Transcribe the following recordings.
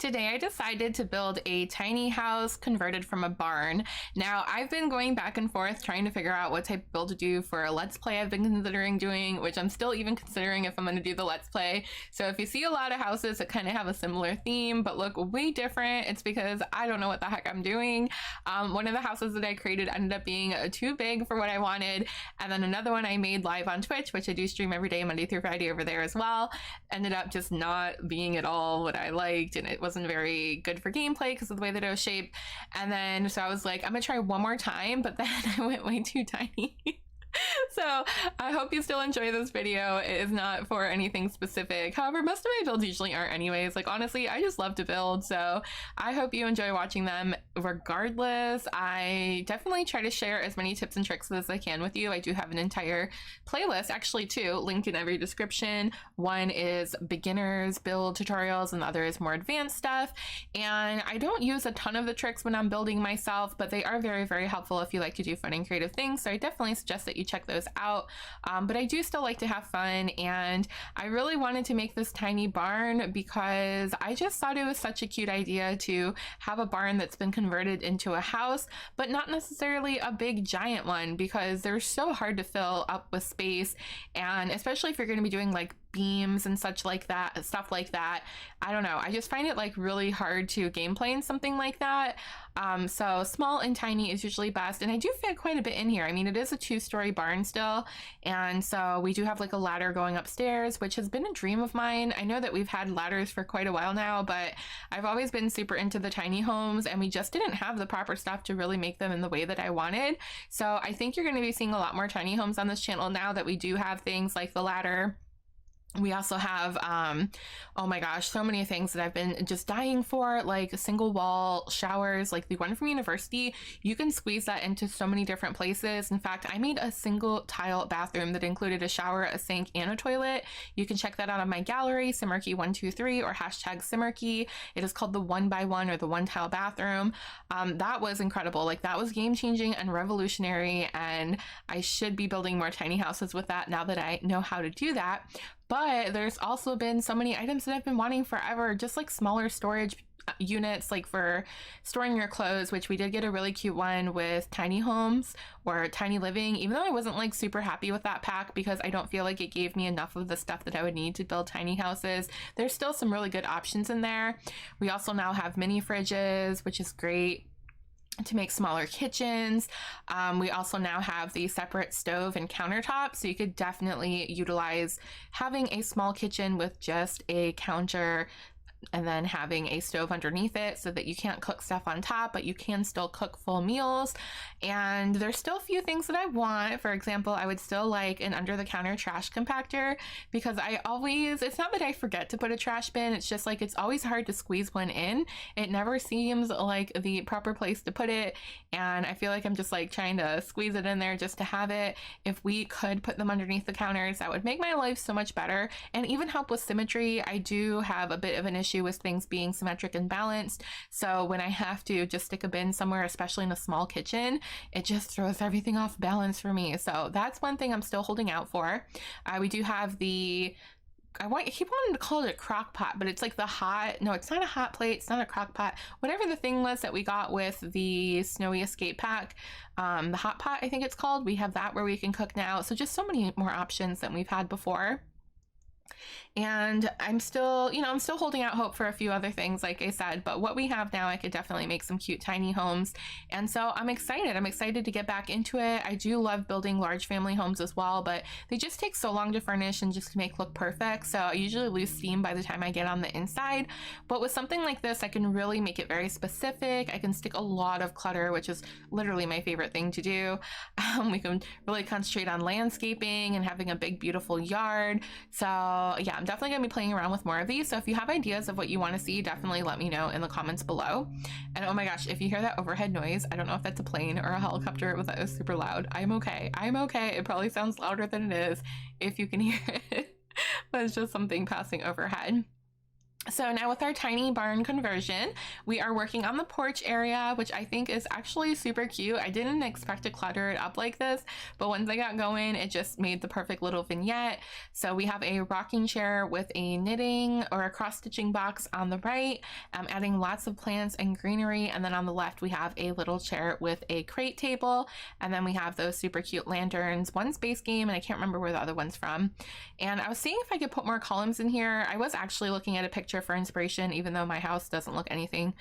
Today I decided to build a tiny house converted from a barn. Now I've been going back and forth trying to figure out what type of build to do for a Let's Play I've been considering doing, which I'm still even considering if I'm going to do the Let's Play. So if you see a lot of houses that kind of have a similar theme but look way different, it's because I don't know what the heck I'm doing. One of the houses that I created ended up being too big for what I wanted, and then another one I made live on Twitch, which I do stream every day Monday through Friday over there as well, ended up just not being at all what I liked, and it wasn't very good for gameplay because of the way that it was shaped. And then so I was like, I'm gonna try one more time, but then I went way too tiny. So I hope you still enjoy this video. It is not for anything specific. However, most of my builds usually aren't anyways. Like, honestly, I just love to build, so I hope you enjoy watching them regardless. I definitely try to share as many tips and tricks as I can with you. I do have an entire playlist, actually two, linked in every description. One is beginners build tutorials and the other is more advanced stuff. And I don't use a ton of the tricks when I'm building myself, but they are very, very helpful if you like to do fun and creative things. So I definitely suggest that you check those out. But I do still like to have fun, and I really wanted to make this tiny barn because I just thought it was such a cute idea to have a barn that's been converted into a house, but not necessarily a big giant one, because they're so hard to fill up with space. And especially if you're going to be doing like beams and such like that, stuff like that, I don't know, I just find it like really hard to gameplay in something like that. So small and tiny is usually best, and I do fit quite a bit in here. I mean, it is a 2-story barn still, and so we do have like a ladder going upstairs, which has been a dream of mine. I know that we've had ladders for quite a while now, but I've always been super into the tiny homes, and we just didn't have the proper stuff to really make them in the way that I wanted. So I think you're going to be seeing a lot more tiny homes on this channel now that we do have things like the ladder. We also have, oh my gosh, so many things that I've been just dying for, like single wall showers, like the one from university. You can squeeze that into so many different places. In fact, I made a single tile bathroom that included a shower, a sink, and a toilet. You can check that out on my gallery, Simarchy123 or hashtag Simarchy. It is called the 1x1 or the 1-tile bathroom. That was incredible. Like, that was game changing and revolutionary, and I should be building more tiny houses with that now that I know how to do that. But there's also been so many items that I've been wanting forever, just like smaller storage units, like for storing your clothes, which we did get a really cute one with tiny homes or tiny living, even though I wasn't like super happy with that pack because I don't feel like it gave me enough of the stuff that I would need to build tiny houses. There's still some really good options in there. We also now have mini fridges, which is great to make smaller kitchens. We also now have the separate stove and countertop, so you could definitely utilize having a small kitchen with just a counter and then having a stove underneath it so that you can't cook stuff on top, but you can still cook full meals. And there's still a few things that I want. For example, I would still like an under the counter trash compactor, because I always, it's not that I forget to put a trash bin, it's just like it's always hard to squeeze one in. It never seems like the proper place to put it, and I feel like I'm just like trying to squeeze it in there just to have it. If we could put them underneath the counters, that would make my life so much better and even help with symmetry. I do have a bit of an issue with things being symmetric and balanced, so when I have to just stick a bin somewhere, especially in a small kitchen, it just throws everything off balance for me. So that's one thing I'm still holding out for. We do have the, I keep wanting to call it a crock pot, but it's like the hot, no, it's not a hot plate, it's not a crock pot, whatever the thing was that we got with the Snowy Escape pack, the hot pot I think it's called. We have that where we can cook now, so just so many more options than we've had before. And I'm still, you know, I'm still holding out hope for a few other things, like I said, but what we have now, I could definitely make some cute tiny homes. And so I'm excited to get back into it. I do love building large family homes as well, but they just take so long to furnish and just to make look perfect. So I usually lose steam by the time I get on the inside. But with something like this, I can really make it very specific. I can stick a lot of clutter, which is literally my favorite thing to do. We can really concentrate on landscaping and having a big, beautiful yard. So yeah, I'm definitely gonna be playing around with more of these. So if you have ideas of what you want to see, definitely let me know in the comments below. And oh my gosh, if you hear that overhead noise, I don't know if that's a plane or a helicopter, but that was super loud. I'm okay. I'm okay. It probably sounds louder than it is if you can hear it, but it's just something passing overhead. So now with our tiny barn conversion, we are working on the porch area, which I think is actually super cute. I didn't expect to clutter it up like this, but once I got going, it just made the perfect little vignette. So we have a rocking chair with a knitting or a cross-stitching box on the right, adding lots of plants and greenery. And then on the left, we have a little chair with a crate table. And then we have those super cute lanterns. One's base game, and I can't remember where the other one's from. And I was seeing if I could put more columns in here. I was actually looking at a picture for inspiration, even though my house doesn't look anything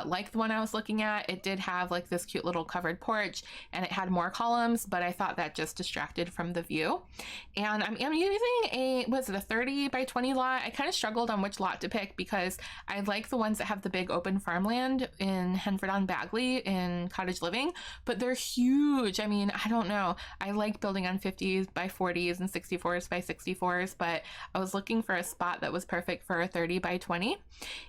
like the one I was looking at. It did have like this cute little covered porch, and it had more columns, but I thought that just distracted from the view. And I'm using a, was it a 30 by 20 lot? I kind of struggled on which lot to pick because I like the ones that have the big open farmland in Henford-on-Bagley in Cottage Living, but they're huge. I mean, I don't know. I like building on 50s by 40s and 64s by 64s, but I was looking for a spot that was perfect for a 30 by 20.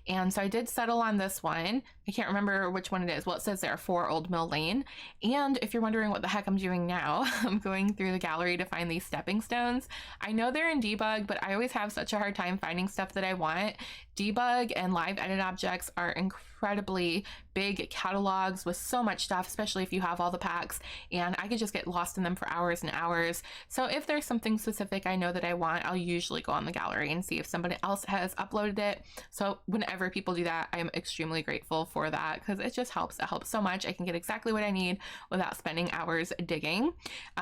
And so I did settle on this one. I can't remember which one it is. Well, it says there 4 Old Mill Lane. And if you're wondering what the heck I'm doing now, I'm going through the gallery to find these stepping stones. I know they're in debug, but I always have such a hard time finding stuff that I want. Debug and live edit objects are incredibly big catalogs with so much stuff, especially if you have all the packs, and I could just get lost in them for hours and hours. So if there's something specific I know that I want, I'll usually go on the gallery and see if somebody else has uploaded it. So whenever people do that, I am extremely grateful for that because it just helps. It helps so much. I can get exactly what I need without spending hours digging,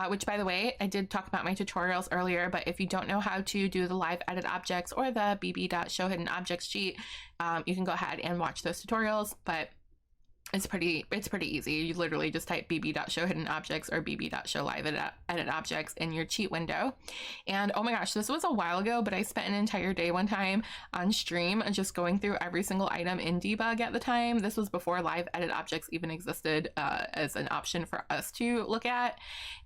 which by the way, I did talk about my tutorials earlier, but if you don't know how to do the live edit objects or the bb.show hidden objects sheet, you can go ahead and watch those tutorials, but it's pretty easy. You literally just type bb.show hidden objects or bb.show live edit objects in your cheat window. And oh my gosh, this was a while ago, but I spent an entire day one time on stream just going through every single item in debug at the time. This was before live edit objects even existed as an option for us to look at.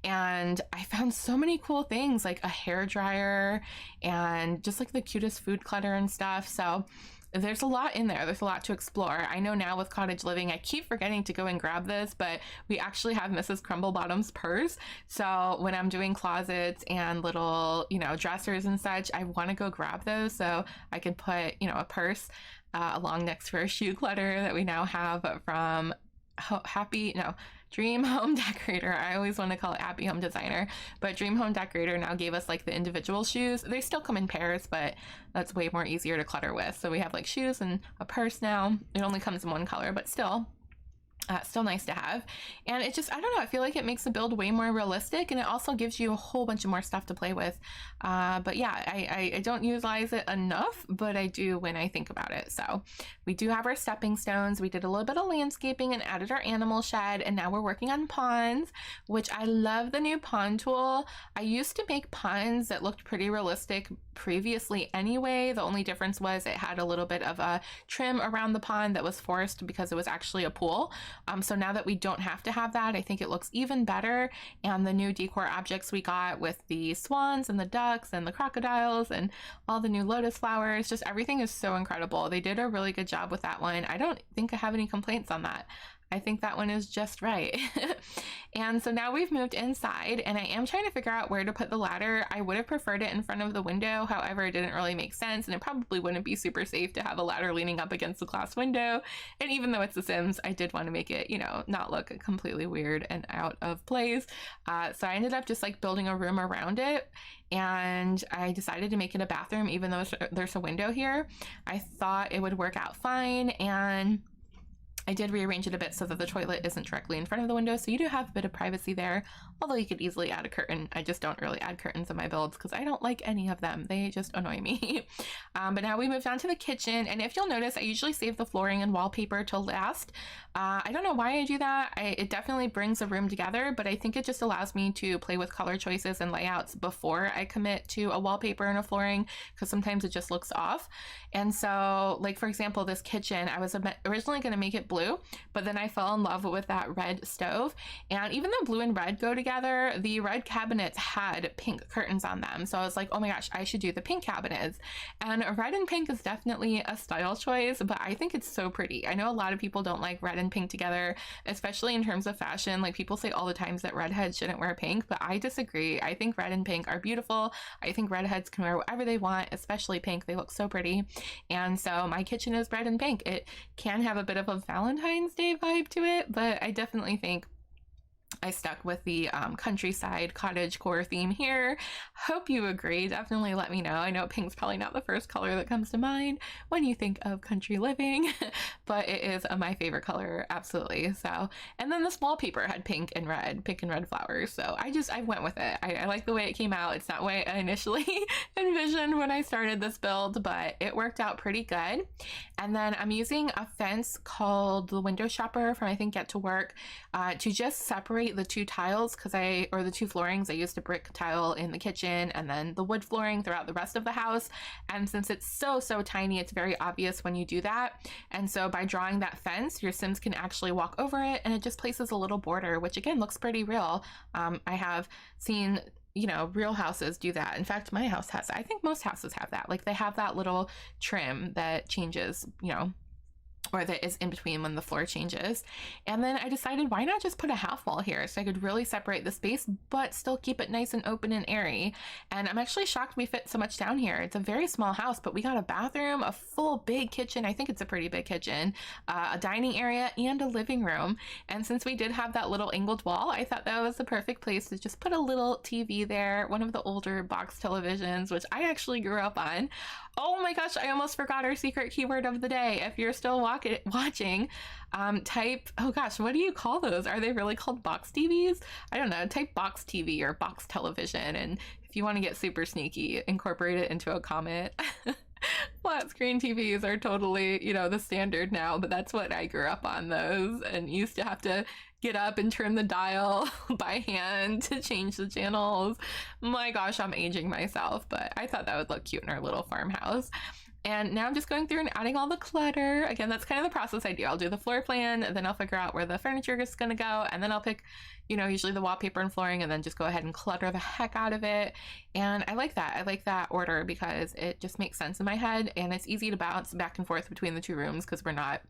And I found so many cool things like a hair dryer and just like the cutest food clutter and stuff. So there's a lot in there. There's a lot to explore. I know now with Cottage Living, I keep forgetting to go and grab this, but we actually have Mrs. Crumblebottom's purse. So when I'm doing closets and little, you know, dressers and such, I want to go grab those so I can put, you know, a purse along next to our shoe clutter that we now have from Dream Home Decorator. I always want to call it Happy Home Designer, but Dream Home Decorator now gave us like the individual shoes. They still come in pairs, but that's way more easier to clutter with. So we have like shoes and a purse now. It only comes in one color, but still nice to have. And it just, I don't know, I feel like it makes the build way more realistic, and it also gives you a whole bunch of more stuff to play with. But yeah, I don't utilize it enough, but I do when I think about it. So we do have our stepping stones. We did a little bit of landscaping and added our animal shed, and now we're working on ponds, which I love the new pond tool. I used to make ponds that looked pretty realistic previously anyway. The only difference was it had a little bit of a trim around the pond that was forced because it was actually a pool. So now that we don't have to have that, I think it looks even better. And the new decor objects we got with the swans and the ducks and the crocodiles and all the new lotus flowers, just everything is so incredible. They did a really good job with that one. I don't think I have any complaints on that. I think that one is just right. And so now we've moved inside, and I am trying to figure out where to put the ladder. I would have preferred it in front of the window. However, it didn't really make sense, and it probably wouldn't be super safe to have a ladder leaning up against the glass window. And even though it's The Sims, I did want to make it, you know, not look completely weird and out of place. So I ended up just like building a room around it, and I decided to make it a bathroom even though there's a window here. I thought it would work out fine, and I did rearrange it a bit so that the toilet isn't directly in front of the window, so you do have a bit of privacy there, although you could easily add a curtain. I just don't really add curtains in my builds because I don't like any of them. They just annoy me. But now we moved on to the kitchen, and if you'll notice, I usually save the flooring and wallpaper till last. I don't know why I do that. It definitely brings a room together, but I think it just allows me to play with color choices and layouts before I commit to a wallpaper and a flooring, because sometimes it just looks off. And so, like for example, this kitchen, I was originally going to make it blue blue, but then I fell in love with that red stove. And even though blue and red go together, the red cabinets had pink curtains on them. So I was like, oh my gosh, I should do the pink cabinets. And red and pink is definitely a style choice, but I think it's so pretty. I know a lot of people don't like red and pink together, especially in terms of fashion. Like, people say all the times that redheads shouldn't wear pink, but I disagree. I think red and pink are beautiful. I think redheads can wear whatever they want, especially pink. They look so pretty. And so my kitchen is red and pink. It can have a bit of a Valentine's Day vibe to it, but I definitely think I stuck with the countryside cottage core theme here. Hope you agree. Definitely let me know. I know pink's probably not the first color that comes to mind when you think of country living, but it is my favorite color, absolutely. So, and then this wallpaper had pink and red flowers. So I went with it. I like the way it came out. It's not what I initially envisioned when I started this build, but it worked out pretty good. And then I'm using a fence called the window shopper from, I think, Get to Work, to just separate the two tiles, or the two floorings. I used a brick tile in the kitchen and then the wood flooring throughout the rest of the house. And since it's so tiny, it's very obvious when you do that. And so by drawing that fence, your Sims can actually walk over it, and it just places a little border, which again looks pretty real. I have seen, you know, real houses do that. In fact, my house has, I think most houses have that. Like, they have that little trim that changes, you know, or that is in between when the floor changes. And then I decided, why not just put a half wall here so I could really separate the space but still keep it nice and open and airy. And I'm actually shocked we fit so much down here. It's a very small house, but we got a bathroom, a full big kitchen. I think it's a pretty big kitchen, a dining area, and a living room. And since we did have that little angled wall, I thought that was the perfect place to just put a little TV there, one of the older box televisions, which I actually grew up on. Oh my gosh, I almost forgot our secret keyword of the day. If you're still watching, type, oh gosh, what do you call those? Are they really called box TVs? I don't know, type box TV or box television, and if you want to get super sneaky, incorporate it into a comment. Flat screen TVs are totally, you know, the standard now, but that's what I grew up on, those, and used to have to get up and turn the dial by hand to change the channels. My gosh, I'm aging myself, but I thought that would look cute in our little farmhouse. And now I'm just going through and adding all the clutter. Again, that's kind of the process I do. I'll do the floor plan, and then I'll figure out where the furniture is going to go, and then I'll pick, you know, usually the wallpaper and flooring, and then just go ahead and clutter the heck out of it. And I like that. I like that order because it just makes sense in my head, and it's easy to bounce back and forth between the two rooms because we're not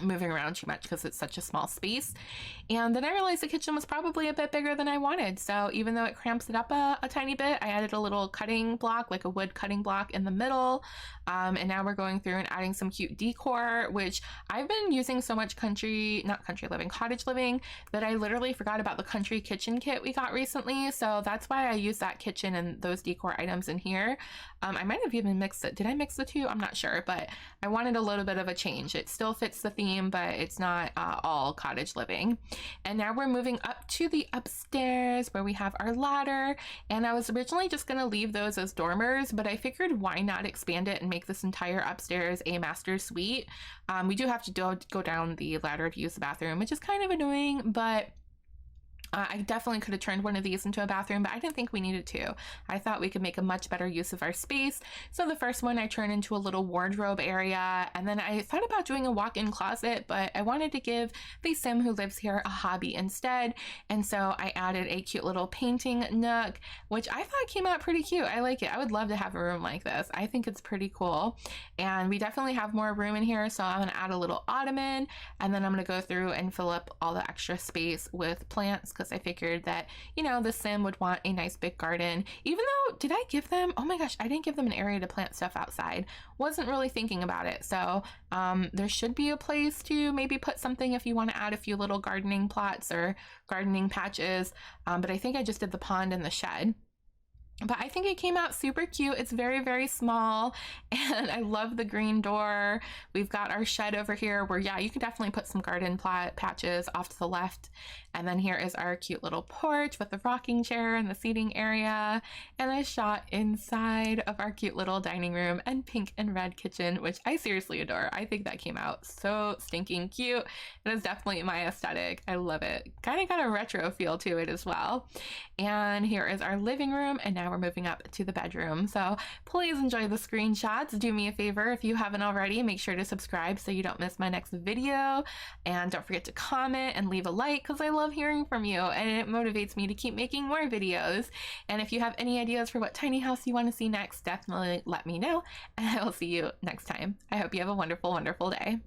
moving around too much because it's such a small space. And then I realized the kitchen was probably a bit bigger than I wanted, so even though it cramps it up a tiny bit, I added a little cutting block, like a wood cutting block in the middle. And now we're going through and adding some cute decor, which I've been using so much cottage living, that I literally forgot about the country kitchen kit we got recently. So that's why I use that kitchen and those decor items in here. I might have even mixed it. Did I mix the two? I'm not sure, but I wanted a little bit of a change. It still fits the theme, but it's not all cottage living. And now we're moving up to the upstairs where we have our ladder. And I was originally just going to leave those as dormers, but I figured why not expand it and make this entire upstairs a master suite. We do have to go down the ladder to use the bathroom, which is kind of annoying, but I definitely could have turned one of these into a bathroom, but I didn't think we needed to. I thought we could make a much better use of our space. So the first one I turned into a little wardrobe area, and then I thought about doing a walk-in closet, but I wanted to give the Sim who lives here a hobby instead. And so I added a cute little painting nook, which I thought came out pretty cute. I like it. I would love to have a room like this. I think it's pretty cool. And we definitely have more room in here, so I'm going to add a little ottoman, and then I'm going to go through and fill up all the extra space with plants, because I figured that, you know, the Sim would want a nice big garden. Even though, did I give them, oh my gosh, I didn't give them an area to plant stuff outside. Wasn't really thinking about it. So there should be a place to maybe put something if you want to add a few little gardening plots or gardening patches. But I think I just did the pond and the shed. But I think it came out super cute. It's very, very small, and I love the green door. We've got our shed over here where, yeah, you could definitely put some garden plot patches off to the left. And then here is our cute little porch with the rocking chair and the seating area, and a shot inside of our cute little dining room and pink and red kitchen, which I seriously adore. I think that came out so stinking cute. It is definitely my aesthetic. I love it. Kind of got a retro feel to it as well. And here is our living room, and now now we're moving up to the bedroom. So please enjoy the screenshots. Do me a favor, if you haven't already, make sure to subscribe so you don't miss my next video, and don't forget to comment and leave a like, because I love hearing from you and it motivates me to keep making more videos. And if you have any ideas for what tiny house you want to see next, definitely let me know, and I will see you next time. I hope you have a wonderful day.